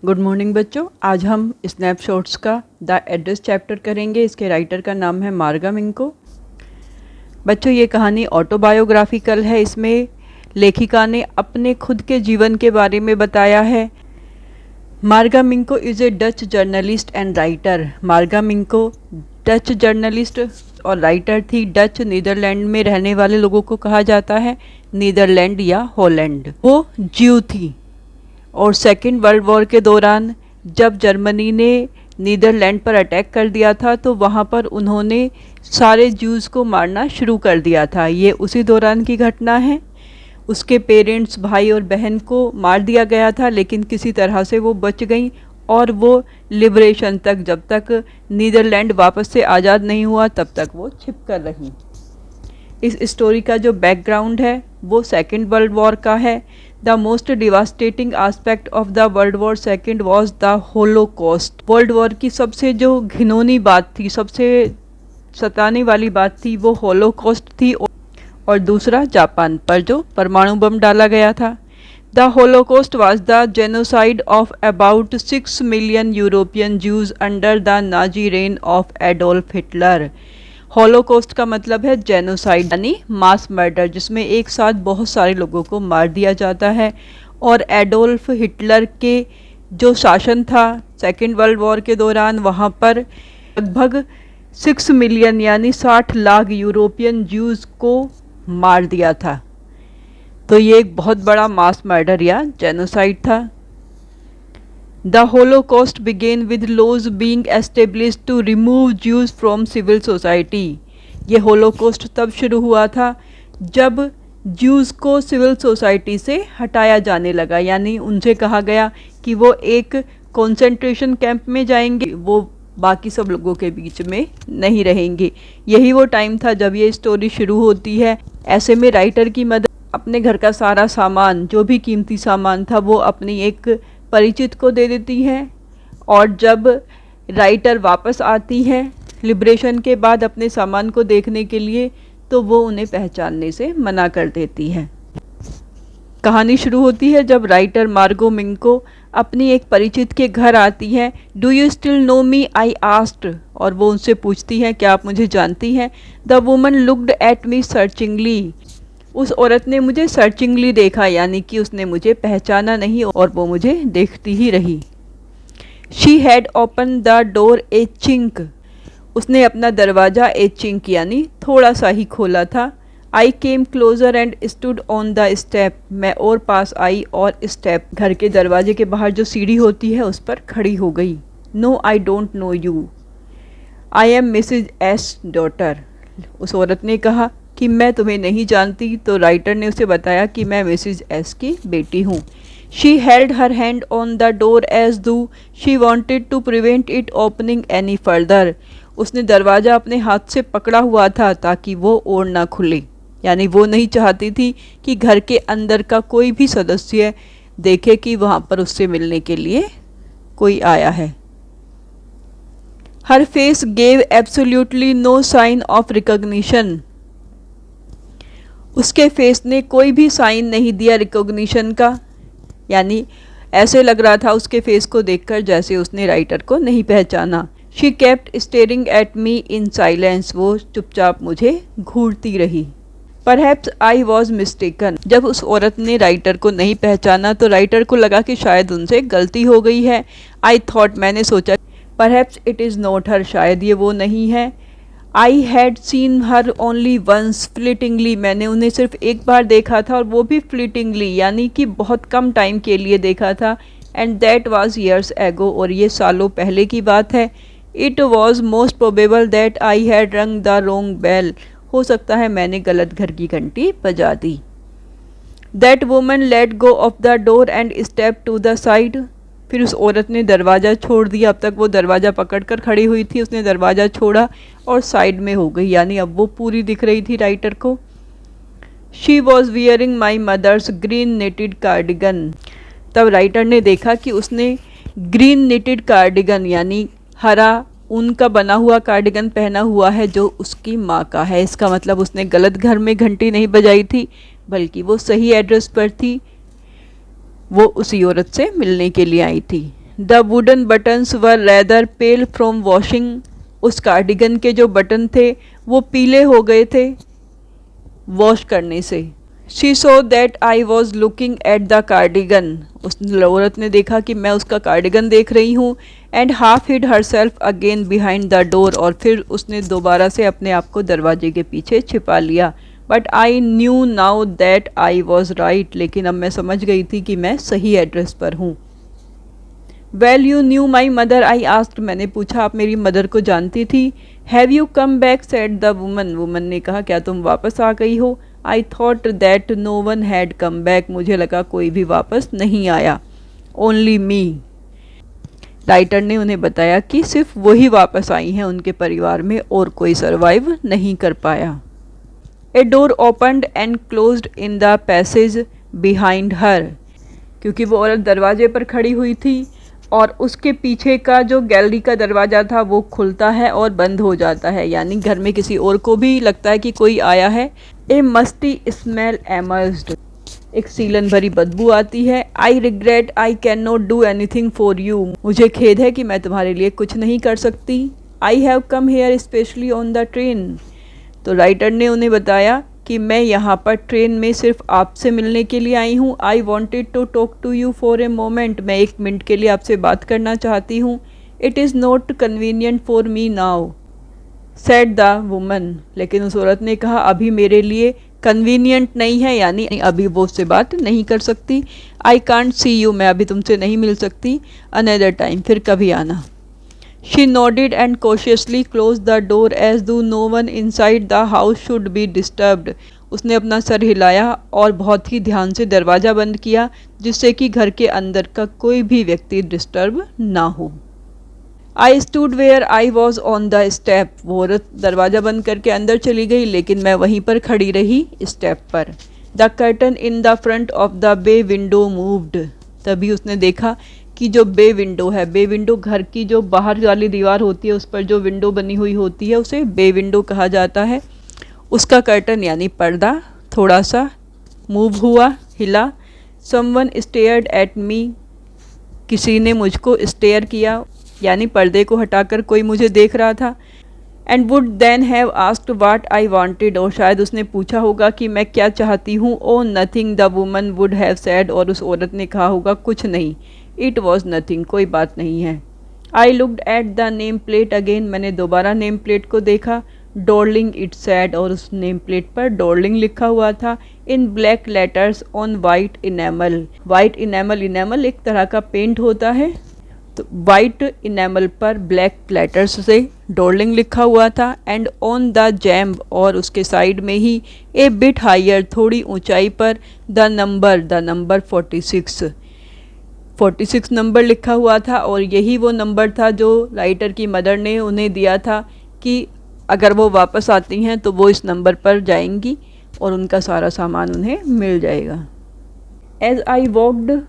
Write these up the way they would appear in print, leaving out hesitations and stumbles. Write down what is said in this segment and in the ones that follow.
Good morning बच्चों। आज हम स्नैपशॉट्स का द एड्रेस चैप्टर करेंगे। इसके राइटर का नाम है मार्गा मिंको। बच्चों, ये कहानी ऑटोबायोग्राफिकल है। इसमें लेखिका ने अपने खुद के जीवन के बारे में बताया है। मार्गा मिंको is a Dutch journalist and writer. मार्गा मिंको डच जर्नलिस्ट और राइटर थी। डच नीदरलैंड में रहने वाले लोगों को कहा जाता है नीदरलैंड या हॉलैंड। वो ज्यू थी और सेकेंड वर्ल्ड वॉर के दौरान जब जर्मनी ने नीदरलैंड पर अटैक कर दिया था तो वहाँ पर उन्होंने सारे ज्यूज़ को मारना शुरू कर दिया था। ये उसी दौरान की घटना है। उसके पेरेंट्स, भाई और बहन को मार दिया गया था, लेकिन किसी तरह से वो बच गई और वो लिबरेशन तक, जब तक नीदरलैंड वापस से आज़ाद नहीं हुआ तब तक वो छिप कर रही। इस स्टोरी का जो बैकग्राउंड है वो सेकेंड वर्ल्ड वॉर का है। The most devastating aspect of the world war second was the Holocaust. World war की सबसे जो घिनौनी बात थी, सबसे सताने वाली बात थी, वो होलोकॉस्ट थी। और दूसरा जापान पर जो परमाणु बम डाला गया था। The Holocaust was the genocide of about 6 million European Jews under the Nazi rain of Adolf Hitler. Holocaust का मतलब है जेनोसाइड यानी मास मर्डर, जिसमें एक साथ बहुत सारे लोगों को मार दिया जाता है। और एडोल्फ हिटलर के जो शासन था सेकेंड वर्ल्ड वॉर के दौरान, वहाँ पर लगभग 6 मिलियन यानी 60 लाख यूरोपियन ज्यूज़ को मार दिया था। तो ये एक बहुत बड़ा मास मर्डर या जेनोसाइड था। The Holocaust began with laws being established to remove Jews from civil society। ये होलोकॉस्ट तब शुरू हुआ था जब ज्यूज़ को सिविल सोसाइटी से हटाया जाने लगा, यानी उनसे कहा गया कि वो एक कंसंट्रेशन कैंप में जाएंगे, वो बाकी सब लोगों के बीच में नहीं रहेंगे। यही वो टाइम था जब ये स्टोरी शुरू होती है। ऐसे में राइटर की मदद अपने घर का सारा सामान, जो भी कीमती सामान था, वो अपनी एक परिचित को दे देती हैं। और जब राइटर वापस आती हैं लिबरेशन के बाद अपने सामान को देखने के लिए, तो वो उन्हें पहचानने से मना कर देती है। कहानी शुरू होती है जब राइटर मार्गो मिंको अपनी एक परिचित के घर आती है। Do you still know me, I asked. और वो उनसे पूछती है, क्या आप मुझे जानती हैं। The woman looked at me searchingly. उस औरत ने मुझे सर्चिंगली देखा, यानी कि उसने मुझे पहचाना नहीं और वो मुझे देखती ही रही। She had open the door A chink. उसने अपना दरवाज़ा ए चिंक यानी थोड़ा सा ही खोला था। I came closer and stood on the step. मैं और पास आई और स्टेप, घर के दरवाजे के बाहर जो सीढ़ी होती है, उस पर खड़ी हो गई। No I don't know you, I am Mrs S daughter. उस औरत ने कहा कि मैं तुम्हें नहीं जानती, तो राइटर ने उसे बताया कि मैं मिसिज एस की बेटी हूँ। She held her hand on the door as though she wanted to prevent it opening any further. उसने दरवाज़ा अपने हाथ से पकड़ा हुआ था ताकि वो और ना खुले, यानी वो नहीं चाहती थी कि घर के अंदर का कोई भी सदस्य देखे कि वहाँ पर उससे मिलने के लिए कोई आया है। Her face gave absolutely no sign of recognition. उसके फेस ने कोई भी साइन नहीं दिया रिकॉग्निशन का, यानी ऐसे लग रहा था उसके फेस को देखकर जैसे उसने राइटर को नहीं पहचाना। She kept staring at me in silence. वो चुपचाप मुझे घूरती रही। Perhaps I was mistaken. जब उस औरत ने राइटर को नहीं पहचाना तो राइटर को लगा कि शायद उनसे गलती हो गई है। आई थॉट, मैंने सोचा, perhaps it is not her, शायद ये वो नहीं है। I had seen her only once flittingly. मैंने उन्हें सिर्फ एक बार देखा था और वो भी फ्लिटिंगली, यानी कि बहुत कम टाइम के लिए देखा था। And that was years ago, और ये सालों पहले की बात है। It was most probable that I had rung the wrong bell. हो सकता है मैंने गलत घर की घंटी बजा दी। That woman let go of the door and step to the side. फिर उस औरत ने दरवाज़ा छोड़ दिया। अब तक वो दरवाज़ा पकड़कर खड़ी हुई थी, उसने दरवाज़ा छोड़ा और साइड में हो गई, यानी अब वो पूरी दिख रही थी राइटर को। She was wearing my mother's green knitted cardigan. तब राइटर ने देखा कि उसने ग्रीन निटेड कार्डिगन यानी हरा ऊन का बना हुआ कार्डिगन पहना हुआ है जो उसकी माँ का है। इसका मतलब उसने गलत घर में घंटी नहीं बजाई थी, बल्कि वो सही एड्रेस पर थी। वो उसी औरत से मिलने के लिए आई थी। The wooden buttons were rather pale from washing, उस कार्डिगन के जो बटन थे वो पीले हो गए थे वॉश करने से। She so that I was looking at the cardigan, उस औरत ने देखा कि मैं उसका कार्डिगन देख रही हूँ। And half hid herself again behind the door, और फिर उसने दोबारा से अपने आप को दरवाजे के पीछे छिपा लिया। But I knew now that I was right, लेकिन अब मैं समझ गई थी कि मैं सही एड्रेस पर हूँ। Well you knew my mother, I asked, मैंने पूछा आप मेरी मदर को जानती थी। Have you come back, said the woman, woman ने कहा क्या तुम वापस आ गई हो। I thought that no one had come back, मुझे लगा कोई भी वापस नहीं आया। ओनली मी, राइटर ने उन्हें बताया कि सिर्फ वही वापस आई हैं उनके परिवार में, और कोई सरवाइव नहीं कर पाया। A door opened and closed in the passage behind her, क्योंकि वो औरत दरवाजे पर खड़ी हुई थी और उसके पीछे का जो गैलरी का दरवाज़ा था वो खुलता है और बंद हो जाता है, यानी घर में किसी और को भी लगता है कि कोई आया है। ए मस्टी स्मेल एमर्ज्ड, एक सीलन भरी बदबू आती है। I regret I can not do anything for you, मुझे खेद है कि मैं तुम्हारे लिए कुछ नहीं कर सकती। I have come here specially on the train, तो राइटर ने उन्हें बताया कि मैं यहाँ पर ट्रेन में सिर्फ आपसे मिलने के लिए आई हूँ। I wanted to talk to you for a moment, मैं एक मिनट के लिए आपसे बात करना चाहती हूँ। It is not convenient for me now, said the woman, लेकिन उस औरत ने कहा अभी मेरे लिए कन्वीनियंट नहीं है, यानी अभी वो उससे बात नहीं कर सकती। आई कांट सी यू, मैं अभी तुमसे नहीं मिल सकती। अनदर टाइम, फिर कभी आना। She nodded and cautiously closed the door as though no one inside the house should be disturbed. उसने अपना सर हिलाया और बहुत ही ध्यान से दरवाज़ा बंद किया, जिससे कि घर के अंदर का कोई भी व्यक्ति डिस्टर्ब ना हो। I stood where I was on the step. वो औरत दरवाज़ा बंद करके अंदर चली गई, लेकिन मैं वहीं पर खड़ी रही स्टेप पर। The curtain in the front of the bay window moved. तभी उसने देखा कि जो बे विंडो है, बे विंडो घर की जो बाहर वाली दीवार होती है उस पर जो विंडो बनी हुई होती है उसे बे विंडो कहा जाता है। उसका कर्टन यानी पर्दा थोड़ा सा मूव हुआ, हिला। समवन स्टेयर्ड एट मी, किसी ने मुझको स्टेयर किया, यानी पर्दे को हटाकर कोई मुझे देख रहा था। And would then have asked what I wanted, और शायद उसने पूछा होगा कि मैं क्या चाहती हूँ। ओ nothing, the woman would have said, और उस औरत ने कहा होगा कुछ नहीं। इट वॉज नथिंग, कोई बात नहीं है। I looked at the name plate again, मैंने दोबारा नेम प्लेट को देखा। डॉर्लिंग इट सैड, और उस नेम प्लेट पर डॉर्लिंग लिखा हुआ था in black letters on white enamel. White enamel, enamel एक तरह का पेंट होता है, तो वाइट इनेमल पर ब्लैक लेटर्स से डॉर्लिंग लिखा हुआ था। एंड ऑन द जैम्ब, और उसके साइड में ही ए बिट हायर, थोड़ी ऊंचाई पर द नंबर 46 नंबर लिखा हुआ था। और यही वो नंबर था जो राइटर की मदर ने उन्हें दिया था कि अगर वो वापस आती हैं तो वो इस नंबर पर जाएंगी और उनका सारा सामान उन्हें मिल जाएगा। As I walked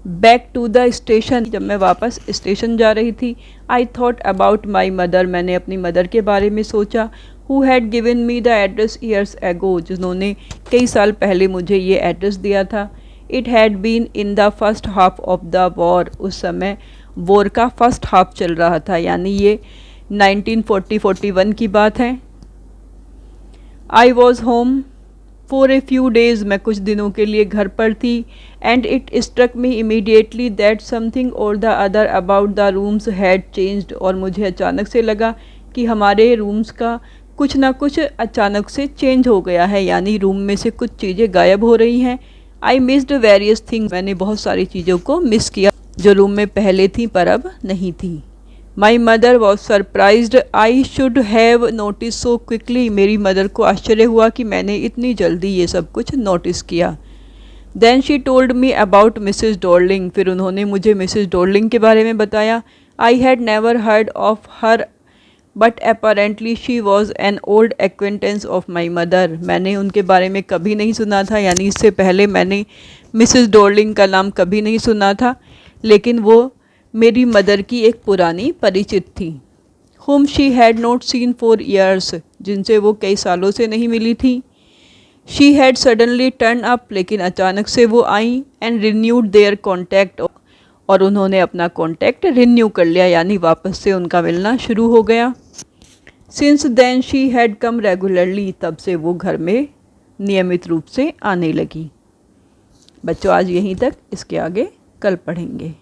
back to the station, जब मैं वापस स्टेशन जा रही थी, I thought about my mother, मैंने अपनी मदर के बारे में सोचा। Who had given me the address years ago, जिन्होंने कई साल पहले मुझे ये एड्रेस दिया था। It had been in the first half of the war, उस समय वॉर का फर्स्ट हाफ चल रहा था, यानी ये 1940-41 की बात है। I was home for a few days, मैं कुछ दिनों के लिए घर पर थी। And it struck me immediately that something or the other about the rooms had changed, और मुझे अचानक से लगा कि हमारे रूम्स का कुछ ना कुछ अचानक से चेंज हो गया है, यानी रूम में से कुछ चीज़ें गायब हो रही हैं। आई मिस्ड वेरियस थिंग्स, मैंने बहुत सारी चीज़ों को मिस किया जो रूम में पहले थी पर अब नहीं थी। My mother was surprised I should have notice so quickly, मेरी मदर को आश्चर्य हुआ कि मैंने इतनी जल्दी ये सब कुछ नोटिस किया। Then she told me about Mrs Dorling, फिर उन्होंने मुझे मिसेस डॉर्लिंग के बारे में बताया। I had never heard of her but apparently she was an old acquaintance of my mother, मैंने उनके बारे में कभी नहीं सुना था, यानी इससे पहले मैंने मिसेस डॉर्लिंग का नाम कभी नहीं सुना था, लेकिन वो मेरी मदर की एक पुरानी परिचित थी। whom she had not seen for years, जिनसे वो कई सालों से नहीं मिली थी। she had suddenly turned up, लेकिन अचानक से वो आई। and renewed their contact, और उन्होंने अपना कॉन्टैक्ट रिन्यू कर लिया, यानी वापस से उनका मिलना शुरू हो गया। Since then she had come regularly, तब से वो घर में नियमित रूप से आने लगी। बच्चों आज यहीं तक, इसके आगे कल पढ़ेंगे।